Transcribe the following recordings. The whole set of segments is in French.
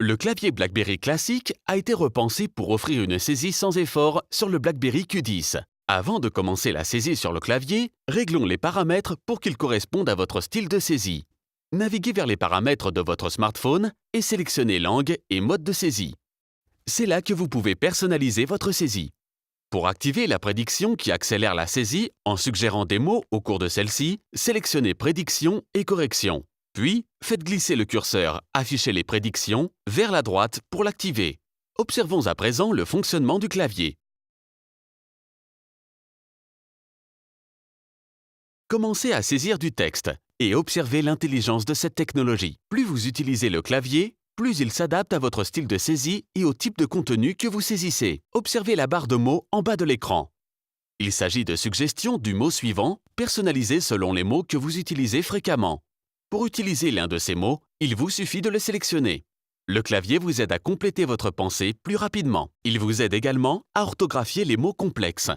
Le clavier BlackBerry classique a été repensé pour offrir une saisie sans effort sur le BlackBerry Q10. Avant de commencer la saisie sur le clavier, réglons les paramètres pour qu'ils correspondent à votre style de saisie. Naviguez vers les paramètres de votre smartphone et sélectionnez langue et mode de saisie. C'est là que vous pouvez personnaliser votre saisie. Pour activer la prédiction qui accélère la saisie en suggérant des mots au cours de celle-ci, sélectionnez Prédiction et Correction. Puis, faites glisser le curseur « Afficher les prédictions » vers la droite pour l'activer. Observons à présent le fonctionnement du clavier. Commencez à saisir du texte et observez l'intelligence de cette technologie. Plus vous utilisez le clavier, plus il s'adapte à votre style de saisie et au type de contenu que vous saisissez. Observez la barre de mots en bas de l'écran. Il s'agit de suggestions du mot suivant, personnalisées selon les mots que vous utilisez fréquemment. Pour utiliser l'un de ces mots, il vous suffit de le sélectionner. Le clavier vous aide à compléter votre pensée plus rapidement. Il vous aide également à orthographier les mots complexes.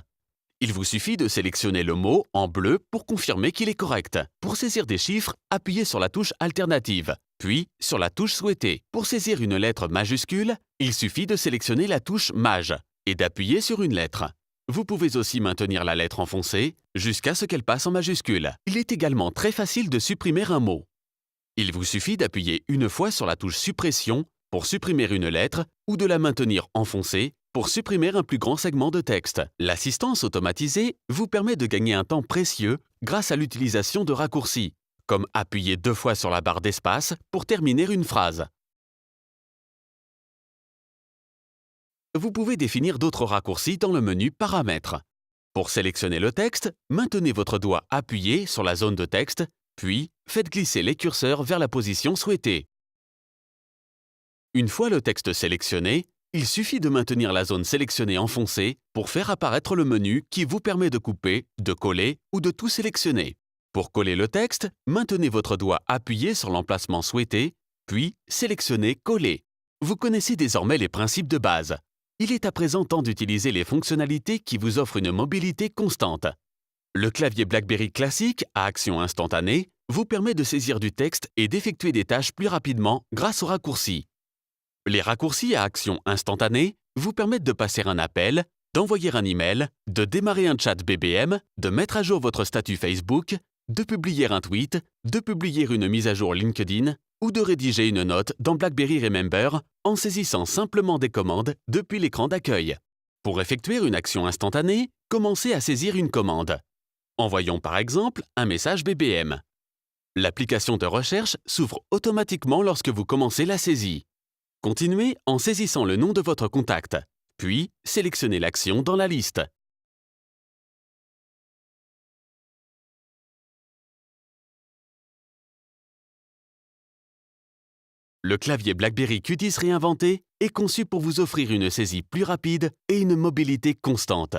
Il vous suffit de sélectionner le mot en bleu pour confirmer qu'il est correct. Pour saisir des chiffres, appuyez sur la touche Alternative, puis sur la touche Souhaiter. Pour saisir une lettre majuscule, il suffit de sélectionner la touche Maj et d'appuyer sur une lettre. Vous pouvez aussi maintenir la lettre enfoncée jusqu'à ce qu'elle passe en majuscule. Il est également très facile de supprimer un mot. Il vous suffit d'appuyer une fois sur la touche Suppression pour supprimer une lettre ou de la maintenir enfoncée pour supprimer un plus grand segment de texte. L'assistance automatisée vous permet de gagner un temps précieux grâce à l'utilisation de raccourcis, comme appuyer 2 fois sur la barre d'espace pour terminer une phrase. Vous pouvez définir d'autres raccourcis dans le menu Paramètres. Pour sélectionner le texte, maintenez votre doigt appuyé sur la zone de texte, puis faites glisser les curseurs vers la position souhaitée. Une fois le texte sélectionné, il suffit de maintenir la zone sélectionnée enfoncée pour faire apparaître le menu qui vous permet de couper, de coller ou de tout sélectionner. Pour coller le texte, maintenez votre doigt appuyé sur l'emplacement souhaité, puis sélectionnez Coller. Vous connaissez désormais les principes de base. Il est à présent temps d'utiliser les fonctionnalités qui vous offrent une mobilité constante. Le clavier BlackBerry classique à action instantanée vous permet de saisir du texte et d'effectuer des tâches plus rapidement grâce aux raccourcis. Les raccourcis à action instantanée vous permettent de passer un appel, d'envoyer un email, de démarrer un chat BBM, de mettre à jour votre statut Facebook, de publier un tweet, de publier une mise à jour LinkedIn ou de rédiger une note dans BlackBerry Remember en saisissant simplement des commandes depuis l'écran d'accueil. Pour effectuer une action instantanée, commencez à saisir une commande. Envoyons par exemple un message BBM. L'application de recherche s'ouvre automatiquement lorsque vous commencez la saisie. Continuez en saisissant le nom de votre contact, puis sélectionnez l'action dans la liste. Le clavier BlackBerry Q10 réinventé est conçu pour vous offrir une saisie plus rapide et une mobilité constante.